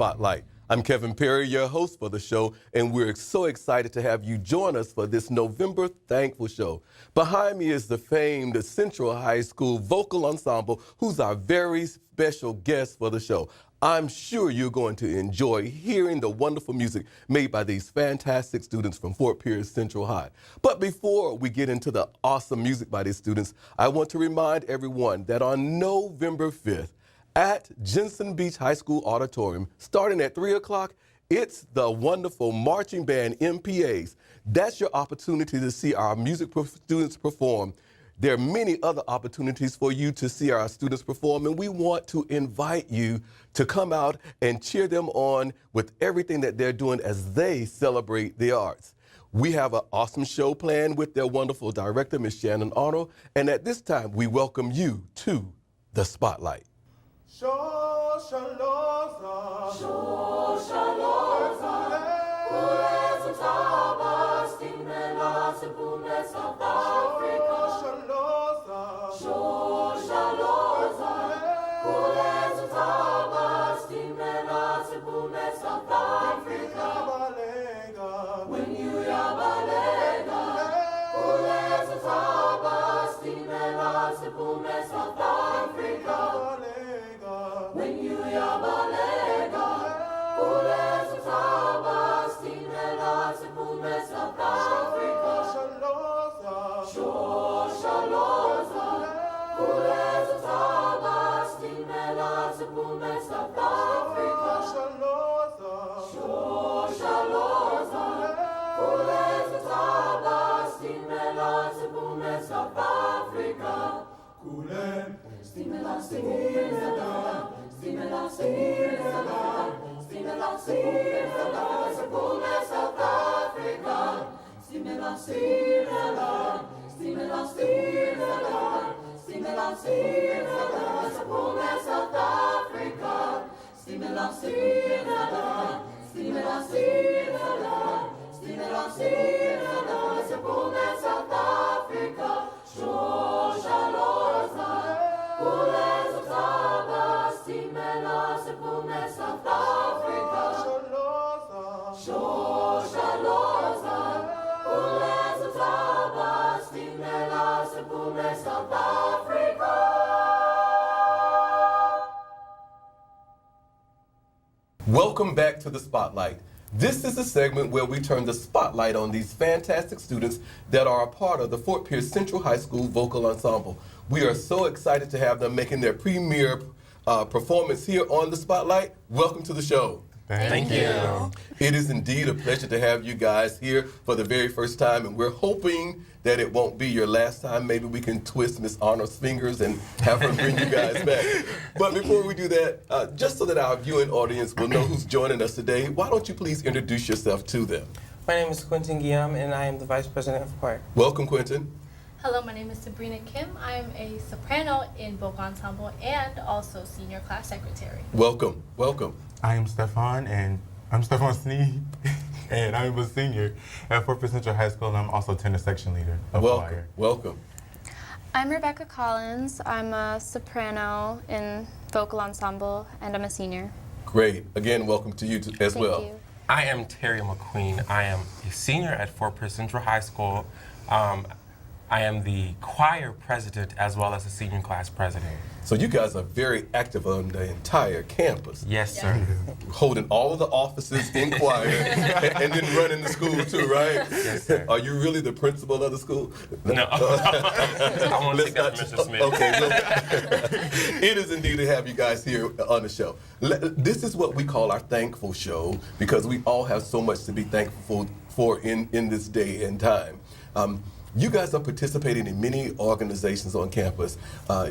Spotlight. I'm Kevin Perry, your host for the show, and we're so excited to have you join us for this November Thankful Show. Behind me is the famed Central High School Vocal Ensemble, who's our very special guest for the show. I'm sure you're going to enjoy hearing the wonderful music made by these fantastic students from Fort Pierce Central High. But before we get into the awesome music by these students, I want to remind everyone that on November 5th, at Jensen Beach High School Auditorium, starting at 3 o'clock, it's the wonderful marching band MPAs. That's your opportunity to see our music students perform. There are many other opportunities for you to see our students perform, and we want to invite you to come out and cheer them on with everything that they're doing as they celebrate the arts. We have an awesome show planned with their wonderful director, Ms. Shannon Arnold, and at this time, we welcome you to the Spotlight. Shoshaloza, Shoshaloza, Kuleza Taba, Stimela, Sebume, South Africa. Shoshaloza, Kuleza Taba, Stimela, Sebume, South Africa. When you yabalega, Kuleza Taba, Stimela, Sebume, South Africa. When you yabalega, kuleza taba, stimela, sebume, South Africa. Shoshaloza, kuleza taba, stimela, sebume, South Africa. Shoshaloza, kuleza taba, stimela, sebume, South Africa. Kulen, stimela, stimela. Stimela, stimela, stimela, stimela, sebume, South Africa. Stimela, stimela, stimela, stimela, stimela, stimela, sebume, South Africa. Stimela, stimela, stimela, stimela, stimela, stimela, sebume, South Africa. Shoshaloza, kuleza taba, stimela, sebume, South Africa. Shoshaloza, kuleza taba, stimela, sebume, South Africa. Welcome back to the Spotlight. This is a segment where we turn the spotlight on these fantastic students that are a part of the Fort Pierce Central High School Vocal Ensemble. We are so excited to have them making their premiere performance here on the Spotlight. Welcome to the show. Thank you. It is indeed a pleasure to have you guys here for the very first time, and we're hoping that it won't be your last time. Maybe we can twist Miss Arnold's fingers and have her bring you guys back. But before we do that, just so that our viewing audience will know who's joining us today, why don't you please introduce yourself to them? My name is Quentin Guillaume, and I am the Vice President of Choir. Welcome, Quentin. Hello, my name is Sabrina Kim. I'm a soprano in vocal ensemble and also senior class secretary. Welcome, welcome. I am Stefan, and I'm Stefan Sneed, and I'm a senior at Fort Pierce Central High School, and I'm also tenor section leader of choir. Welcome. I'm Rebecca Collins. I'm a soprano in vocal ensemble, and I'm a senior. Great. Again, welcome to you as well. Thank you. I am Terry McQueen. I am a senior at Fort Pierce Central High School. I am the choir president as well as the senior class president. So you guys are very active on the entire campus. Yes, sir. Holding all of the offices in choir and then running the school too, right? Yes, sir. Are you really the principal of the school? No. I want to take that from Mr. Smith. Okay, well, it is indeed to have you guys here on the show. This is what we call our thankful show because we all have so much to be thankful for in this day and time. You guys are participating in many organizations on campus.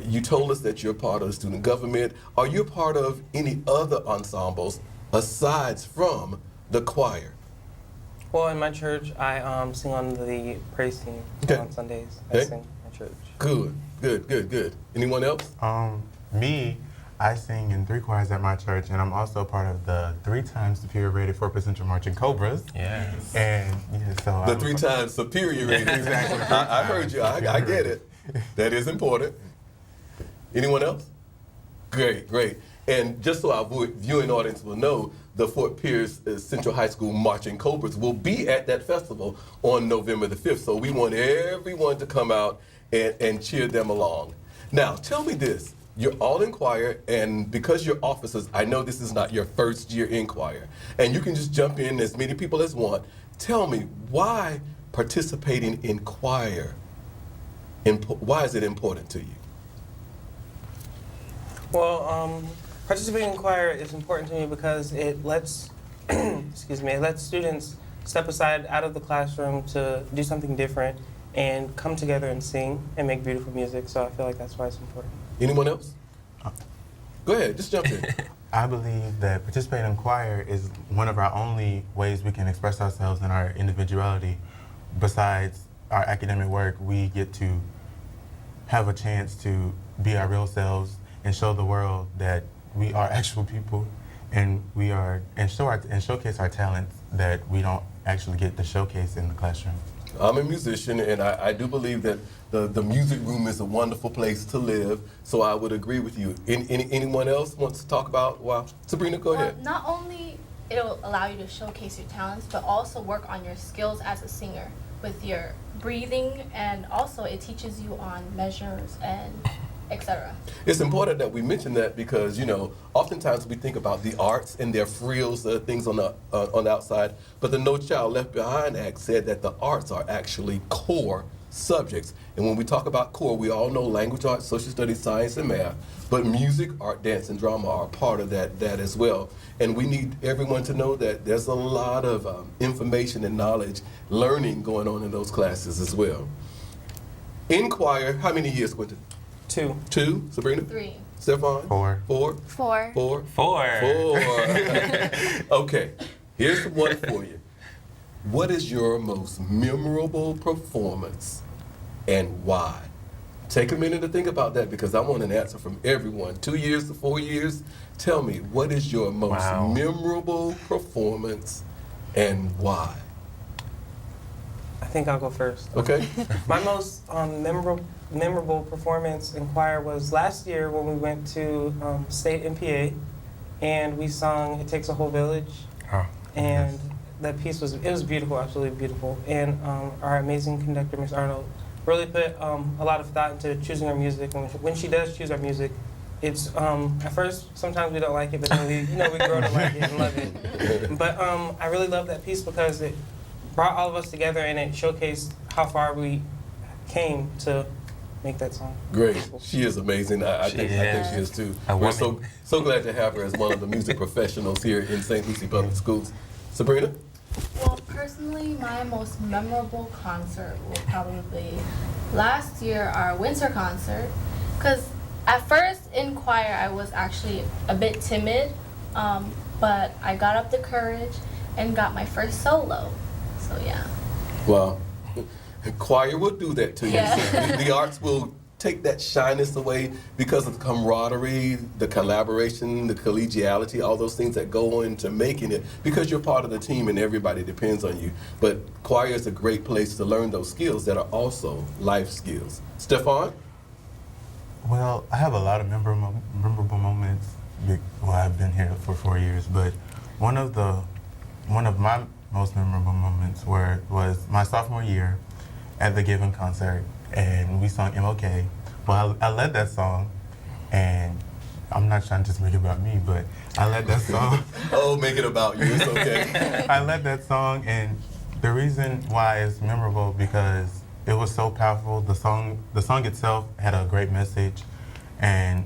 You told us that you're part of the student government. Are you part of any other ensembles aside from the choir? Well, in my church, I sing on the praise team on Sundays. I sing at church. Good. Anyone else? Me, I sing in 3 choirs at my church, and I'm also part of the 3-time superior rated Fort Pierce Central Marching Cobras. Yes. And so the 3-time superior rated. Exactly. I heard you. I get it. That is important. Anyone else? Great. And just so our viewing audience will know, the Fort Pierce Central High School Marching Cobras will be at that festival on November the 5th. So we want everyone to come out and cheer them along. Now, tell me this. You're all in choir, and because you're officers, I know this is not your first year in choir. And you can just jump in as many people as want. Tell me, why participating in choir, why is it important to you? Well, participating in choir is important to me because it lets, excuse me, it lets students step aside out of the classroom to do something different and come together and sing and make beautiful music. So I feel like that's why it's important. Anyone else? Go ahead, just jump in. I believe that participating in choir is one of our only ways we can express ourselves in our individuality. Besides our academic work, we get to have a chance to be our real selves and show the world that we are actual people, and we are and showcase our talents that we don't actually get to showcase in the classroom. I'm a musician, and I do believe that the music room is a wonderful place to live, so I would agree with you. Anyone else wants to talk about, well, Sabrina, go ahead. Not only it'll allow you to showcase your talents, but also work on your skills as a singer with your breathing, and also it teaches you on measures and etc. It's important that we mention that because, you know, oftentimes we think about the arts and their frills, things on the outside, but the No Child Left Behind Act said that the arts are actually core subjects. And when we talk about core, we all know language arts, social studies, science, and math, but music, art, dance, and drama are part of that as well. And we need everyone to know that there's a lot of information and knowledge, learning going on in those classes as well. In choir, how many years, Quentin? 2. 2, Sabrina? 3. Stefan? 4. 4? 4. 4? 4. 4. Okay, here's one for you. What is your most memorable performance and why? Take a minute to think about that because I want an answer from everyone. 2 years to 4 years. Tell me, what is your most memorable performance and why? I think I'll go first. Okay. My most memorable performance in choir was last year when we went to state MPA, and we sung "It Takes a Whole Village," and that piece was beautiful, absolutely beautiful. And our amazing conductor, Miss Arnold, really put a lot of thought into choosing our music. And when she does choose our music, it's at first sometimes we don't like it, but then we grow to like it and love it. But I really love that piece because it brought all of us together and it showcased how far we came to make that song. Great. She is amazing. I think she is too. We're so glad to have her as one of the music professionals here in St. Lucie Public Schools. Sabrina? Well, personally, my most memorable concert will probably be last year, our winter concert. Because at first in choir, I was actually a bit timid, but I got up the courage and got my first solo. So yeah. Wow. Choir will do that to you. Yeah. The arts will take that shyness away because of the camaraderie, the collaboration, the collegiality, all those things that go into making it, because you're part of the team and everybody depends on you. But choir is a great place to learn those skills that are also life skills. Stefan? Well, I have a lot of memorable moments. Well, I've been here for 4 years, but one of my most memorable moments was my sophomore year at the Given concert, and we sung MOK. Well, I led that song, and I'm not trying to just make it about me, but I led that song. Oh, make it about you, it's okay. I led that song, and the reason why it's memorable because it was so powerful. The song itself had a great message, and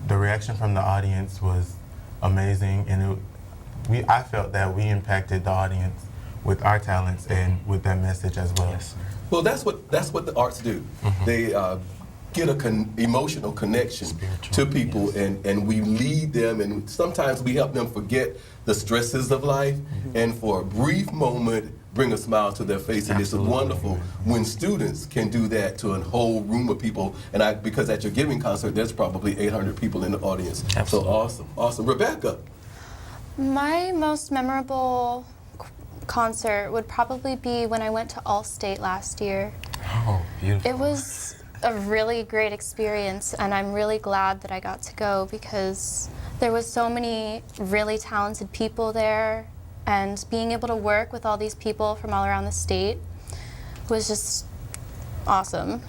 the reaction from the audience was amazing, and I felt that we impacted the audience with our talents and with that message as well. Yes, sir. Well, that's what the arts do. Mm-hmm. They get an emotional connection to people, yes. and we lead them, and sometimes we help them forget the stresses of life, and for a brief moment bring a smile to their face. And it's wonderful when students can do that to a whole room of people. And because at your Giving concert, there's probably 800 people in the audience. Absolutely. So awesome. Rebecca? My most memorable concert would probably be when I went to All-State last year. Oh, beautiful. It was a really great experience, and I'm really glad that I got to go because there was so many really talented people there, and being able to work with all these people from all around the state was just awesome.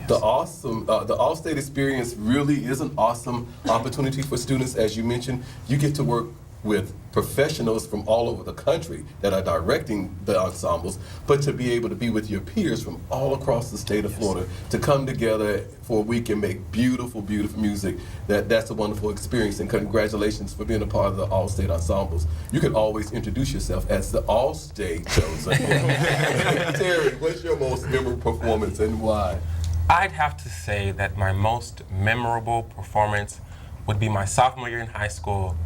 The All-State experience really is an awesome opportunity for students. As you mentioned, you get to work with professionals from all over the country that are directing the ensembles, but to be able to be with your peers from all across the state of Florida, to come together for a week and make beautiful, beautiful music, that's a wonderful experience, and congratulations for being a part of the All-State ensembles. You can always introduce yourself as the All-State chosen. Terry, what's your most memorable performance and why? I'd have to say that my most memorable performance would be my sophomore year in high school,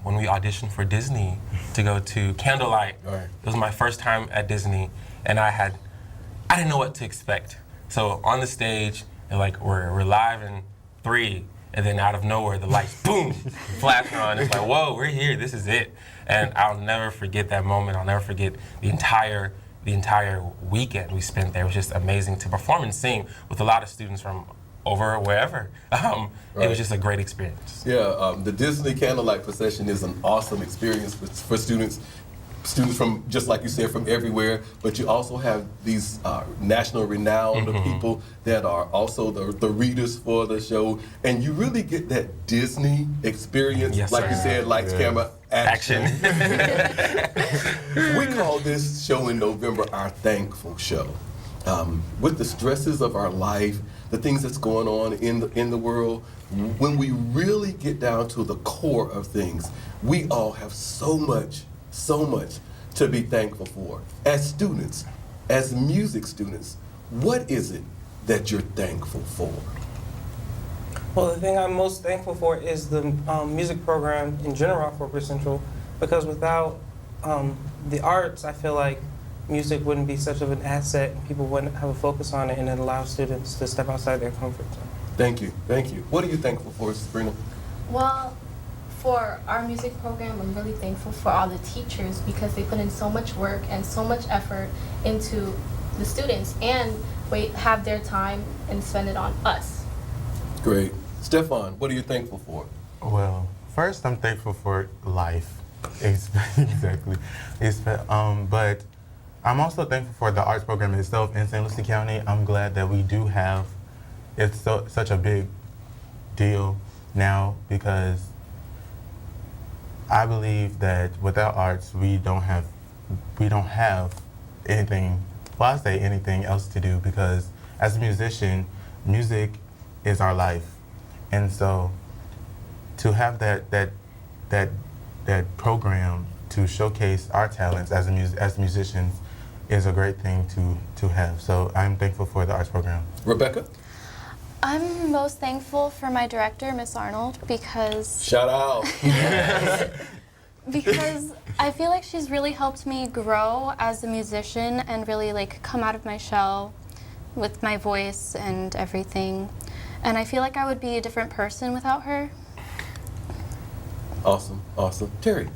when we auditioned for Disney to go to Candlelight. Right. It was my first time at Disney, and I didn't know what to expect. So on the stage, and like we're live in 3, and then out of nowhere the lights boom flash on. It's like, whoa, we're here. This is it. And I'll never forget that moment. I'll never forget the entire weekend we spent there. It was just amazing to perform and sing with a lot of students from over wherever. It was just a great experience. Yeah, the Disney Candlelight Procession is an awesome experience for students. Students from, just like you said, from everywhere, but you also have these national renowned people that are also the readers for the show, and you really get that Disney experience, Yes, like sir. you said, lights, camera, action. We call this show in November our Thankful Show. With the stresses of our life, the things that's going on in the world, when we really get down to the core of things, we all have so much to be thankful for. As students, as music students, what is it that you're thankful for? Well, the thing I'm most thankful for is the music program in general for Fort Central, because without the arts, I feel like music wouldn't be such of an asset, and people wouldn't have a focus on it, and it allows students to step outside their comfort zone. Thank you, thank you. What are you thankful for, Sabrina? Well, for our music program, I'm really thankful for all the teachers because they put in so much work and so much effort into the students and have their time and spend it on us. Great. Stefan, what are you thankful for? Well, first I'm thankful for life. Exactly. But I'm also thankful for the arts program itself in St. Lucie County. I'm glad that we do have, it's such a big deal now, because I believe that without arts we don't have anything, well, I say anything else to do, because as a musician, music is our life. And so to have that program to showcase our talents as musicians is a great thing to have. So I'm thankful for the arts program. Rebecca? I'm most thankful for my director, Miss Arnold, because Shout out. I feel like she's really helped me grow as a musician and really like come out of my shell with my voice and everything. And I feel like I would be a different person without her. Awesome, awesome. Terry?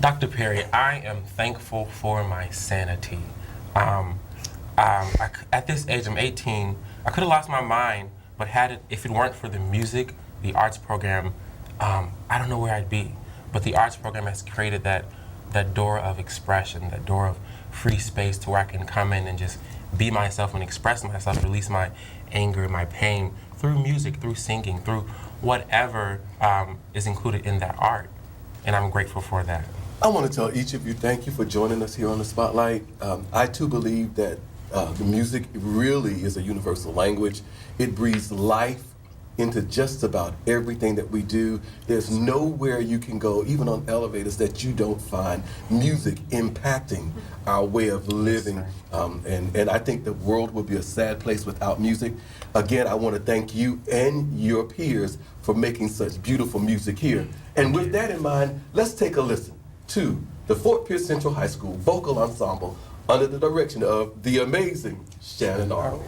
Dr. Perry, I am thankful for my sanity. At this age, I'm 18, I could have lost my mind, but if it weren't for the music, the arts program, I don't know where I'd be. But the arts program has created that door of expression, that door of free space to where I can come in and just be myself and express myself, release my anger, my pain through music, through singing, through whatever is included in that art. And I'm grateful for that. I want to tell each of you thank you for joining us here on the Spotlight. I too believe that the music really is a universal language. It breathes life into just about everything that we do. There's nowhere you can go, even on elevators, that you don't find music impacting our way of living. And I think the world would be a sad place without music. Again, I want to thank you and your peers for making such beautiful music here. And with that in mind, let's take a listen to the Fort Pierce Central High School Vocal Ensemble under the direction of the amazing Shannon Arnold.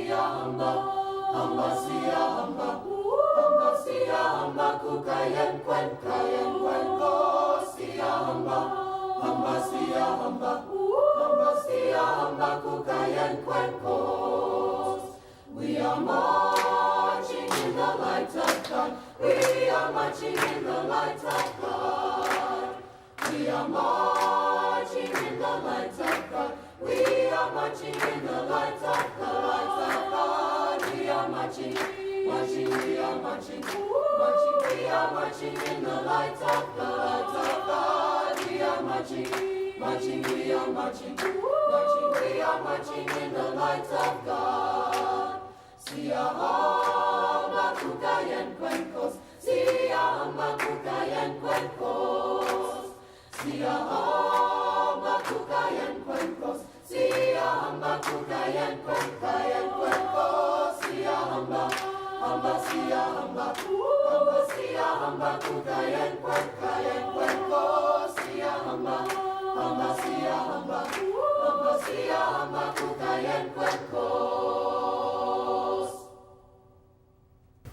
Hamba, kukayen kwen ko, sia hamba sia hamba kukayen kwen ko. We are marching in the light of God. We are marching in the light of God. We are marching in the light of God. We are marching in the light of God. We are marching, marching, we are marching, marching, we are marching in the light of God. We are marching, marching, we are marching, marching, we are marching in the light of God. Sia hamba kukayen kwenkos, sia hamba kukayen kwenkos, sia hamba kukayen kwenkos, sia hamba kukayen kwenkos, sia hamba sia hamba kukayen kwenkos, sia hamba sia hamba kukayen kwenkos.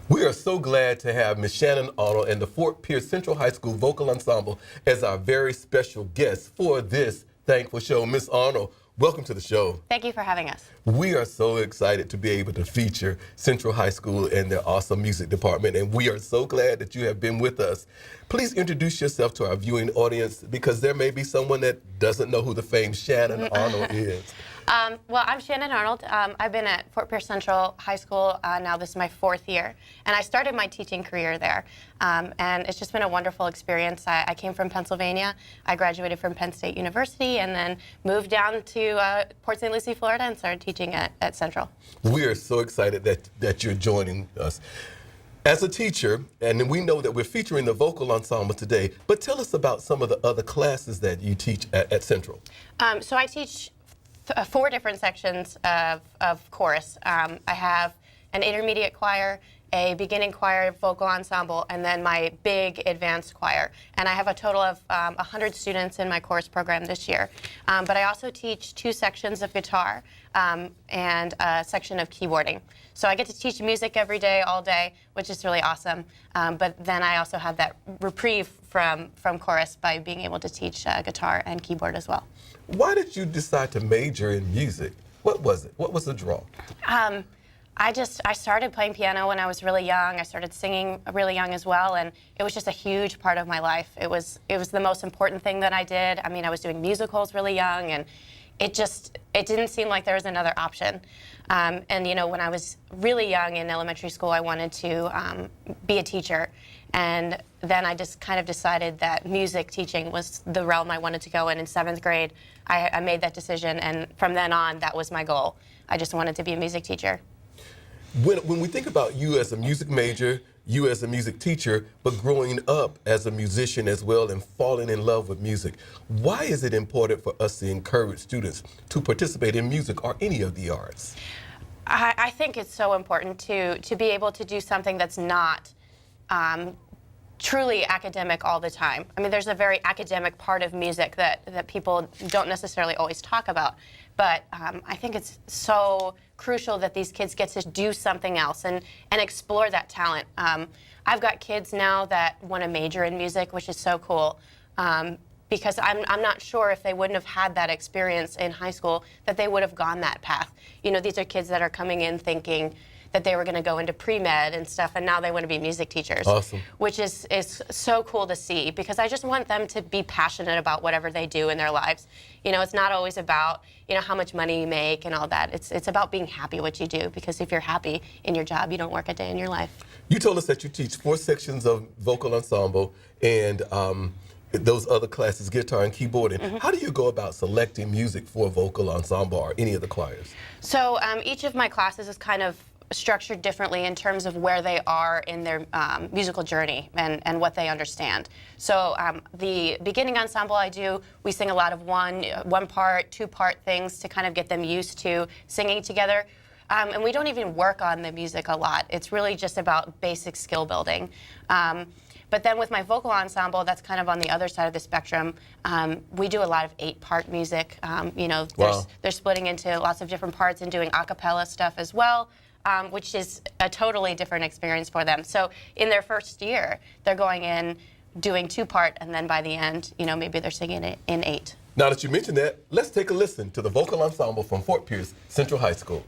We are so glad to have Ms. Shannon Arnold and the Fort Pierce Central High School Vocal Ensemble as our very special guests for this thankful show. Ms. Arnold, welcome to the show. Thank you for having us. We are so excited to be able to feature Central High School and their awesome music department, and we are so glad that you have been with us. Please introduce yourself to our viewing audience, because there may be someone that doesn't know who the famed Shannon Arnold is. Well, I'm Shannon Arnold. I've been at Fort Pierce Central High School now. This is my 4th year, and I started my teaching career there. And it's just been a wonderful experience. I came from Pennsylvania. I graduated from Penn State University, and then moved down to Port St. Lucie, Florida, and started teaching at Central. We are so excited that you're joining us. As a teacher, and we know that we're featuring the vocal ensemble today, but tell us about some of the other classes that you teach at Central. So I teach 4 different sections of chorus. I have an intermediate choir, a beginning choir, vocal ensemble, and then my big advanced choir. And I have a total of 100 students in my chorus program this year. But I also teach 2 sections of guitar and a section of keyboarding. So I get to teach music every day, all day, which is really awesome. But then I also have that reprieve from chorus by being able to teach guitar and keyboard as well. Why did you decide to major in music? What was it? What was the draw? I started playing piano when I was really young. I started singing really young as well, and it was just a huge part of my life. It was the most important thing that I did. I mean, I was doing musicals really young, and it didn't seem like there was another option. And you know, when I was really young in elementary school, I wanted to be a teacher. And then I just kind of decided that music teaching was the realm I wanted to go in. In 7th grade, I made that decision, and from then on, that was my goal. I just wanted to be a music teacher. When we think about you as a music major, you as a music teacher, but growing up as a musician as well and falling in love with music, why is it important for us to encourage students to participate in music or any of the arts? I think it's so important to be able to do something that's not truly academic all the time. I mean, there's a very academic part of music that people don't necessarily always talk about. But I think it's so crucial that these kids get to do something else and explore that talent. I've got kids now that want to major in music, which is so cool. Because I'm not sure if they wouldn't have had that experience in high school that they would have gone that path. You know, these are kids that are coming in thinking that they were going to go into pre-med and stuff, and now they want to be music teachers. Awesome. Which is so cool to see, because I just want them to be passionate about whatever they do in their lives. You know, it's not always about, you know, how much money you make and all that. It's about being happy what you do, because if you're happy in your job, you don't work a day in your life. You told us that you teach 4 sections of vocal ensemble and those other classes, guitar and keyboarding. Mm-hmm. How do you go about selecting music for a vocal ensemble or any of the choirs? So each of my classes is kind of structured differently in terms of where they are in their musical journey and what they understand. So the beginning ensemble we sing a lot of one part, 2-part things to kind of get them used to singing together. And we don't even work on the music a lot. It's really just about basic skill building. But then with my vocal ensemble, that's kind of on the other side of the spectrum. We do a lot of 8-part music. You know, wow. They're splitting into lots of different parts and doing a cappella stuff as well. which is a totally different experience for them. So in their first year, they're going in doing 2-part, and then by the end, maybe they're singing it in 8. Now that you mentioned that, let's take a listen to the vocal ensemble from Fort Pierce Central High School.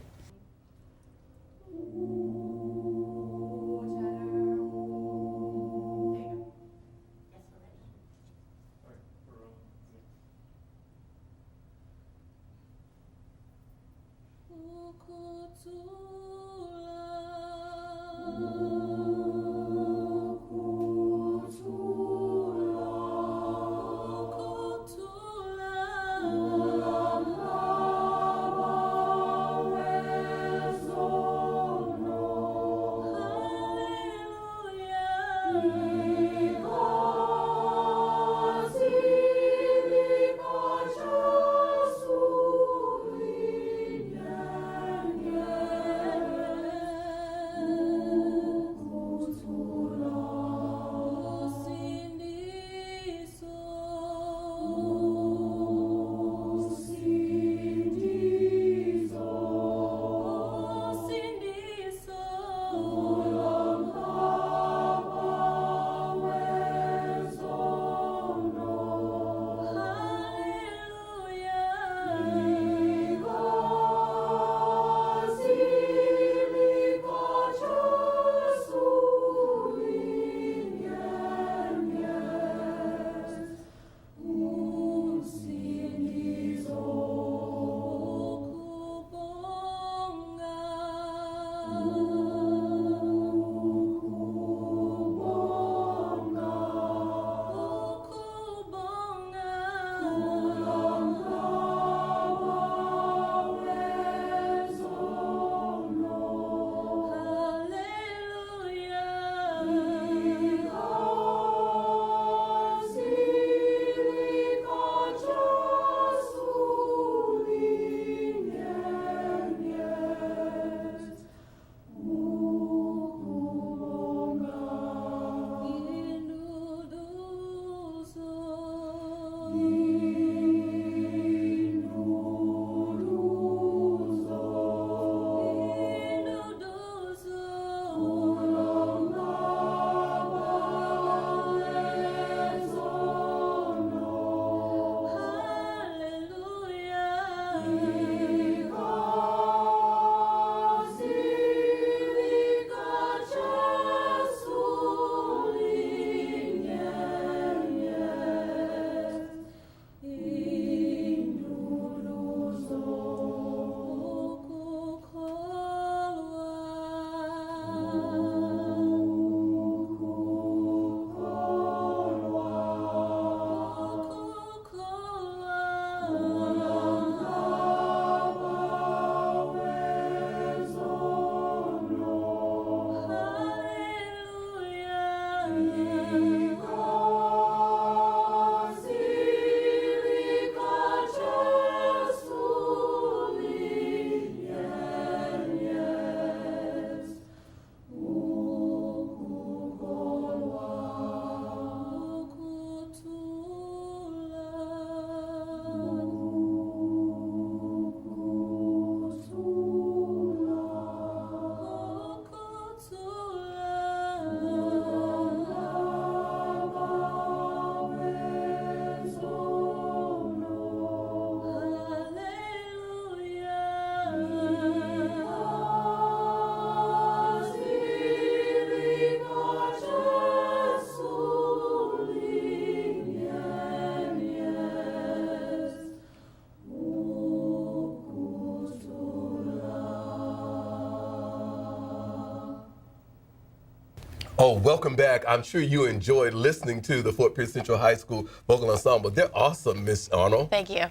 Oh, welcome back. I'm sure you enjoyed listening to the Fort Pierce Central High School Vocal Ensemble. They're awesome, Miss Arnold. Thank you.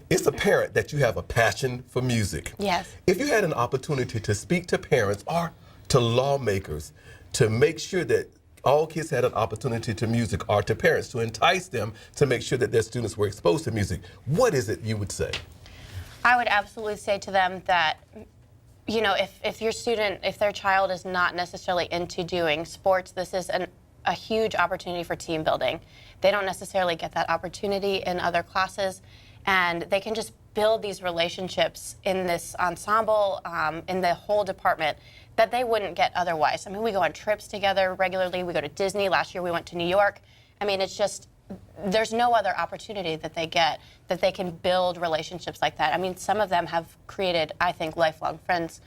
It's apparent that you have a passion for music. Yes. If you had an opportunity to speak to parents or to lawmakers to make sure that all kids had an opportunity to music, or to parents to entice them to make sure that their students were exposed to music, what is it you would say? I would absolutely say to them that, you know, if your student, if their child is not necessarily into doing sports, this is a huge opportunity for team building. They don't necessarily get that opportunity in other classes, and they can just build these relationships in this ensemble, in the whole department, that they wouldn't get otherwise. I mean, we go on trips together regularly. We go to Disney. Last year we went to New York. I mean, it's just, there's no other opportunity that they get that they can build relationships like that. I mean, some of them have created, I think, lifelong friends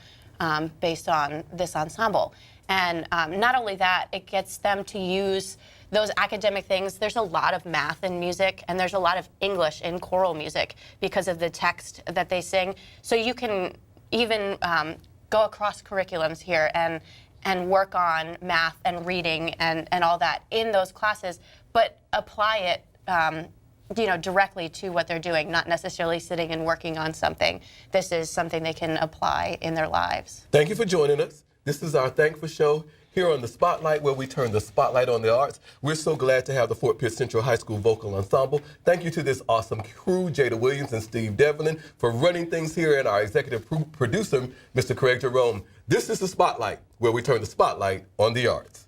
based on this ensemble. And not only that, it gets them to use those academic things. There's a lot of math in music, and there's a lot of English in choral music because of the text that they sing. So you can even go across curriculums here and work on math and reading and all that in those classes, but apply it directly to what they're doing, not necessarily sitting and working on something. This is something they can apply in their lives. Thank you for joining us. This is our Thankful Show here on the Spotlight, where we turn the spotlight on the arts. We're so glad to have the Fort Pierce Central High School Vocal Ensemble. Thank you to this awesome crew, Jada Williams and Steve Devlin, for running things here, and our executive producer, Mr. Craig Jerome. This is the Spotlight, where we turn the spotlight on the arts.